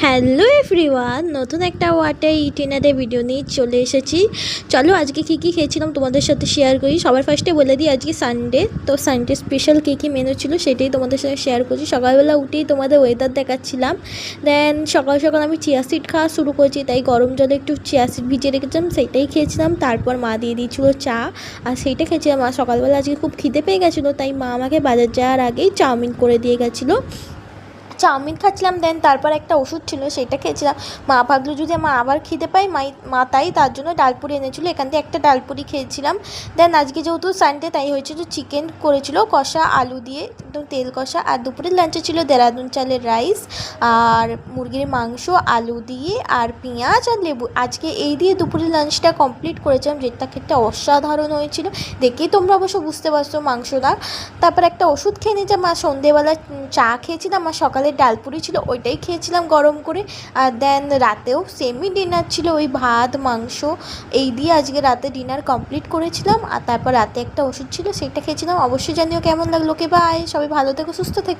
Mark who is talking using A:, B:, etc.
A: Hello everyone, নতুন একটা water ইটিনারে video নিয়ে চলে এসেছি। চলো আজকে কী কী খেয়েছিলাম তোমাদের সাথে শেয়ার করি। সবার ফার্স্টে বলে দিই আজকে সানডে, তো সানডে স্পেশাল কী কী মেনু ছিল সেটাই তোমাদের সাথে শেয়ার করছি। সকালবেলা উঠেই তোমাদের ওয়েদার দেখাচ্ছিলাম, দেন সকাল সকাল আমি চিয়া সিড খাওয়া শুরু করেছি, তাই গরম জলে একটু চিয়া সিড ভিজিয়ে রেখেছিলাম, সেইটাই খেয়েছিলাম। তারপর মা দিয়ে দিয়েছিলো চা, আর সেইটা খেয়েছিলাম। আর সকালবেলা আজকে খুব খিদে পেয়ে গেছিলো, তাই মা আমাকে বাজার যাওয়ার আগেই চাউমিন করে দিয়ে গেছিলো। চাউমিন খাচ্ছিলাম, দেন তারপর একটা ওষুধ ছিল সেটা খেয়েছিলাম। মা ভাবলো যদি আমার আবার খিদে পাই, মা তাই তার জন্য ডালপুরি এনেছিলো, এখান থেকে একটা ডালপুরি খেয়েছিলাম। দেন আজকে যেহেতু সানডে তাই হয়েছিল চিকেন করেছিল কষা আলু দিয়ে, একদম তেল কষা। আর দুপুরের লাঞ্চে ছিল দেরাদুন চালের রাইস আর মুরগির মাংস আলু দিয়ে আর পেঁয়াজ আর লেবু। আজকে এই দিয়ে দুপুরের লাঞ্চটা কমপ্লিট করেছিলাম, যেটা খেতে অসাধারণ হয়েছিল। দেখেই তোমরা অবশ্য বুঝতে পারছো মাংসটা। তারপর একটা ওষুধ খেয়ে নিয়েছিলাম, আর সন্ধেবেলা চা খেয়েছিলাম, আর সকালে ডালপুরি ছিল ওইটাই খেয়েছিলাম গরম করে। আর দেন রাতেও সেমই ডিনার ছিল, ওই ভাত মাংস এই দিয়ে আজকে রাতে ডিনার কমপ্লিট করেছিলাম। আর তারপর রাতে একটা ওষুধ ছিল সেটা খেয়েছিলাম। অবশ্যই জানিও কেমন লাগলো। কে বাই, সবাই ভালো থেকো, সুস্থ থেকো।